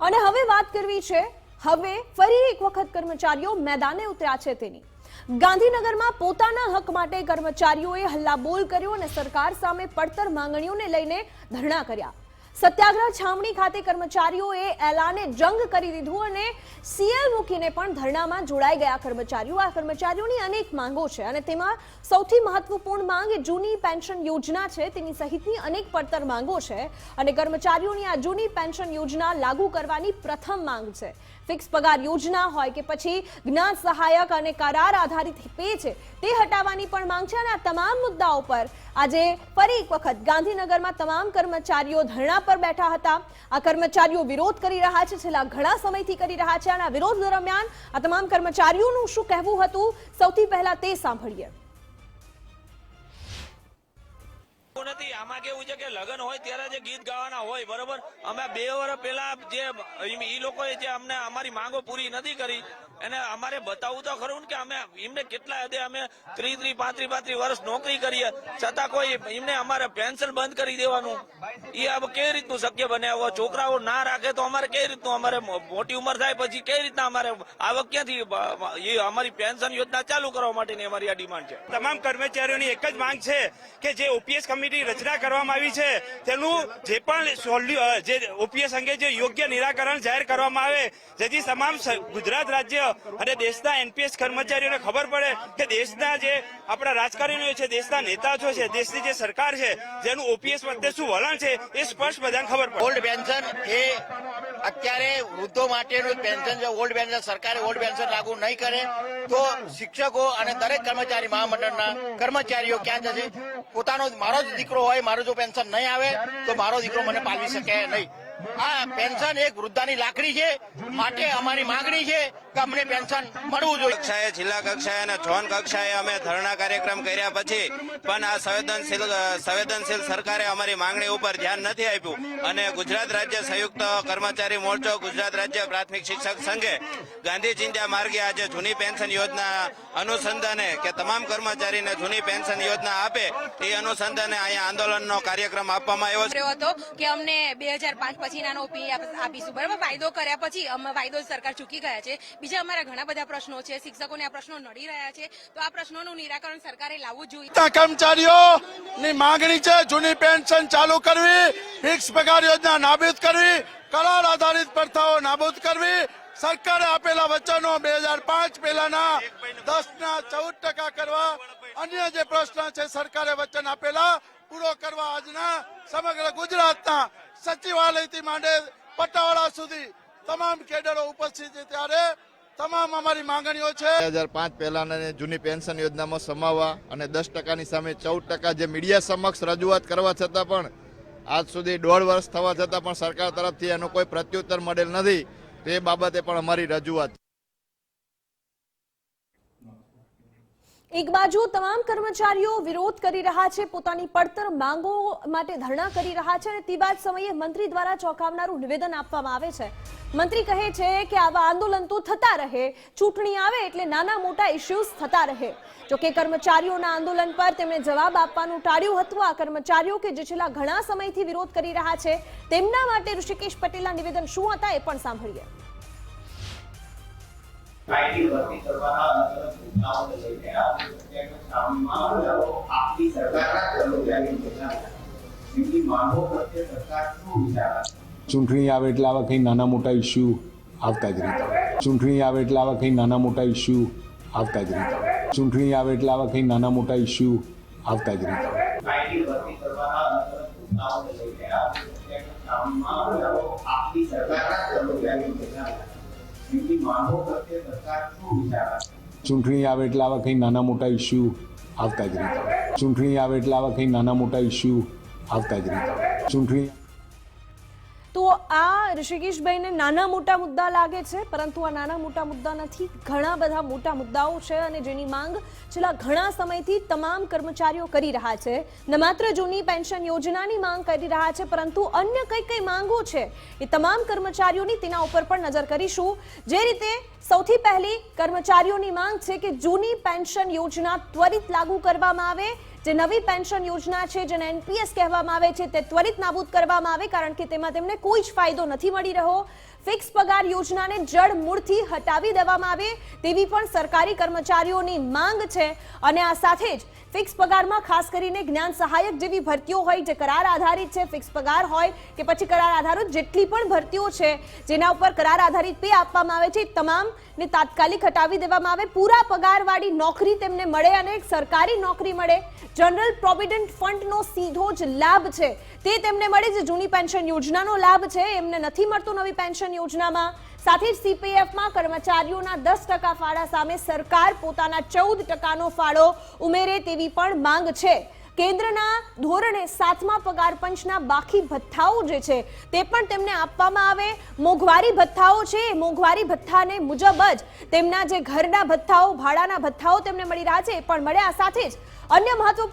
અને હવે વાત કરવી છે, હવે ફરી એક વખત કર્મચારીઓ મેદાને ઉતર્યા છે તેની. ગાંધીનગરમાં પોતાના હક માટે કર્મચારીઓએ હલ્લાબોલ કર્યો અને સરકાર સામે પડતર માંગણીઓને લઈને ધરણા કર્યા. સત્યાગ્રહ છાવણી ખાતે કર્મચારીઓએ એલાને જંગ કરી દીધું અને સીએલ મૂકીને પણ ધરણામાં જોડાઈ ગયા કર્મચારીઓ. આ કર્મચારીઓની અનેક માંગો છે અને તેમાં સૌથી મહત્વપૂર્ણ માંગ જૂની પેન્શન યોજના છે, તેની સહિતની અનેક પડતર માંગો છે અને કર્મચારીઓની આ જૂની પેન્શન યોજના લાગુ કરવાની પ્રથમ માંગ છે. ફિક્સ પગાર યોજના હોય કે પછી જ્ઞાત સહાયક અને કરાર આધારિત પે છે તે હટાવવાની પણ માંગ છે અને આ તમામ મુદ્દાઓ પર આજે ફરી એક વખત ગાંધીનગરમાં તમામ કર્મચારીઓ ધરણા પર બેઠા હતા. આ કર્મચારીઓ વિરોધ કરી રહ્યા છે, છેલ્લા ઘણા સમયથી કરી રહ્યા છે અને આ વિરોધ દરમિયાન આ તમામ કર્મચારીઓનું શું કહેવું હતું, સૌથી પહેલા તે સાંભળીએ. નથી આમાં કેવું છે કે લગ્ન હોય ત્યારે જે ગીત ગાવાના હોય, બરોબર, અમે 2 વર્ષ પહેલા જે ઈ લોકોએ જે અમને અમારી માંગો પૂરી નથી કરી એને અમારે બતાવવું તો ખરું કે અમે એમને કેટલા હદે અમે 30, 35 વર્ષ નોકરી કરીએ છતાં કોઈ એમને અમારે પેન્શન બંધ કરી દેવાનું, એ આ કેવી રીતનું શક્ય બને? છોકરાઓ ના રાખે તો અમારે કેવી રીતનું, અમારે મોટી ઉંમર થાય પછી કેવી રીતના અમારે આવક ક્યાંથી? એ અમારી પેન્શન યોજના ચાલુ કરવા માટેની અમારી આ ડિમાન્ડ છે. તમામ કર્મચારીઓની એક જ માંગ છે કે જે ઓપીએસ કમિટી રચના કરવામાં આવી છે તેનું જે પણ જે ઓપીએસ અંગે જે યોગ્ય નિરાકરણ જાહેર કરવામાં આવે, જેથી તમામ ગુજરાત રાજ્ય અને દેશના એનપીએસ કર્મચારીઓને ખબર પડે કે દેશના જે આપણા રાજકારણીઓ છે, દેશના નેતાઓ છે, દેશની જે સરકાર છે જેનું ઓપીએસ પ્રત્યે શું વલણ છે એ સ્પષ્ટ બધાને ખબર પડે. ઓલ્ડ પેન્શન એ અત્યારે વૃદ્ધો માટેનું પેન્શન છે. ઓલ્ડ પેન્શન સરકારે ઓલ્ડ પેન્શન લાગુ નહીં કરે તો શિક્ષકો અને દરેક કર્મચારી મહામંડળના કર્મચારીઓ ક્યાં જશે? પોતાનો મારો જ દીકરો હોય, મારો જો પેન્શન નહીં આવે તો મારો દીકરો મને પાલવી શકે નહીં. આ પેન્શન એક વૃદ્ધાની લાકડી છે, માટે અમારી માંગણી છે કે અમને પેન્શન મળવું જોઈએ. કક્ષાએ, જિલ્લા કક્ષાએ અને ઝોન કક્ષાએ અમે ધરણા કાર્યક્રમ કર્યા પછી પણ આ સંવેદનશીલ સરકારે અમારી માંગણી ઉપર ધ્યાન નથી આપ્યું અને ગુજરાત રાજ્ય સંયુક્ત કર્મચારી મોરચો, ગુજરાત રાજ્ય પ્રાથમિક શિક્ષક સંઘે ગાંધી ચિંધ્યા માર્ગે આજે જૂની પેન્શન યોજના અનુસંધાને કે તમામ કર્મચારીને જૂની પેન્શન યોજના આપે એ અનુસંધાને અહીંયા આંદોલનનો કાર્યક્રમ આપવામાં આવ્યો હતો કે અમને 2005 પછી નાનો પી આપીશું, બરાબર. વાયદો કર્યા પછી વાયદો સરકાર ચૂકી ગયા છે. બીજા અમારા ઘણા બધા પ્રશ્નો છે, શિક્ષકોને આ પ્રશ્નો નડી રહ્યા છે, તો આ પ્રશ્નોનું નિરાકરણ સરકારે લાવવું જોઈએ. કર્મચારીઓની માંગણી છે જૂની પેન્શન ચાલુ કરવી, ફિક્સ પગાર યોજના નાબૂદ કરવી, કરાર આધારિત પ્રથાઓ નાબૂદ કરવી, સરકારે આપેલા વચનો 2005 પહેલાના 10ના 14% કરવા, અન્ય જે પ્રશ્ન છે સરકારે વચન આપેલા પૂરો કરવા આજના સમગ્ર ગુજરાતના સચિવાલયથી માંડે પટાવાળા સુધી તમામ કેડરો ઉપસ્થિત છે. ત્યારે તમામ અમારી માંગણીઓ છે 2005 પહેલાના જૂની પેન્શન યોજનામાં સમાવવા અને 10%ની સામે 14% જે મીડિયા સમક્ષ રજૂઆત કરવા છતાં પણ આજ સુધી 1.5 વર્ષ થવા છતાં પણ સરકાર તરફથી એનો કોઈ પ્રત્યુત્તર મળેલ નથી. તે બાબતે પણ અમારી રજૂઆત. એક બાજુ તમામ કર્મચારીઓ વિરોધ કરી રહ્યા છે, પોતાની પડતર માંગો માટે ધરણા કરી રહ્યા છે અને તે બાદ સમયે મંત્રી દ્વારા ચોંકાવનારું નિવેદન આપવામાં આવે છે. મંત્રી કહે છે કે આવા આંદોલન તો થતા રહે, ચૂંટણી આવે એટલે નાના મોટા ઇશ્યુઝ થતા રહે. જોકે કર્મચારીઓના આંદોલન પર તેમણે જવાબ આપવાનું ટાળ્યું હતું. આ કર્મચારીઓ કે જે છેલ્લા ઘણા સમયથી વિરોધ કરી રહ્યા છે તેમના માટે ઋષિકેશ પટેલના નિવેદન શું હતા એ પણ સાંભળીએ. ચૂંટણી આવે એટલે આવા કંઈ નાના મોટા ઇસ્યુ આવતા જ રહેતા. ચૂંટણી આવે એટલે આવા કંઈ નાના મોટા ઇસ્યુ આવતા જ રહેતા. ચૂંટણી આવે એટલે આવા કંઈ નાના મોટા ઇસ્યુ આવતા જ રહેતા. ચૂંટણી આવે એટલે આવા કંઈ નાના મોટા ઇસ્યુ આવતા જ રહેતા. ચૂંટણી આવે એટલે આવા કંઈ નાના મોટા ઇસ્યુ આવતા જ રહેતા. ચૂંટણી તો આ ઋષિકેશભાઈને નાના મોટા મુદ્દા લાગે છે, પરંતુ આ નાના મોટા મુદ્દા નથી, ઘણા બધા મોટા મુદ્દાઓ છે અને જેની માંગ છેલ્લા ઘણા સમયથી તમામ કર્મચારીઓ કરી રહ્યા છે. ન માત્ર જૂની પેન્શન યોજનાની માંગ કરી રહ્યા છે, પરંતુ અન્ય કઈ માંગો છે એ તમામ કર્મચારીઓની, તેના ઉપર પણ નજર કરીશું. જે રીતે સૌથી પહેલી કર્મચારીઓની માંગ છે કે જૂની પેન્શન યોજના ત્વરિત લાગુ કરવામાં આવે, જે નવી પેન્શન યોજના છે જેને એનપીએસ કહેવામાં આવે છે તે ત્વરિત નાબૂદ કરવામાં આવે, કારણ કે તેમાં તેમને કોઈ જ ફાયદો નથી મળી રહ્યો. ફિક્સ પગાર યોજનાને જડ મૂળથી હટાવી દેવામાં આવે તેવી પણ સરકારી કર્મચારીઓની માંગ છે અને આ સાથે જ ફિક્સ પગારમાં ખાસ કરીને જ્ઞાન સહાયક જેવી ભરતીઓ હોય જે કરાર આધારિત છે, ફિક્સ પગાર હોય કે પછી કરાર આધારિત જેટલી પણ ભરતીઓ છે જેના ઉપર કરાર આધારિત પે આપવામાં આવે છે તમામને તાત્કાલિક હટાવી દેવામાં આવે, પૂરા પગારવાળી નોકરી તેમને મળે અને એક સરકારી નોકરી મળે, જનરલ પ્રોવિડન્ટ ફંડનો સીધો જ લાભ છે તે તેમને મળે, જે જૂની પેન્શન યોજનાનો લાભ છે એમને નથી મળતો નવી પેન્શન યોજનામાં. સાથે જ CPF-માં કર્મચારીઓના 10% ફાળા સામે સરકાર પોતાના 14%નો ફાળો ઉમેરે તેવી પણ માંગ છે. કેન્દ્રના ધોરણે 7મા પગાર પંચના બાકી ભથ્થાઓ જે છે તે પણ તેમને આપવામાં આવે. મોંઘવારી ભથ્થાઓ છે, મોંઘવારી ભથ્થાને મુજબ જ તેમના જે ઘરના ભથ્થાઓ, ભાડાના ભથ્થાઓ તેમને મળી રહ્યા છે એ પણ મળ્યા. સાથે જ અન્ય મહત્વપૂર્ણ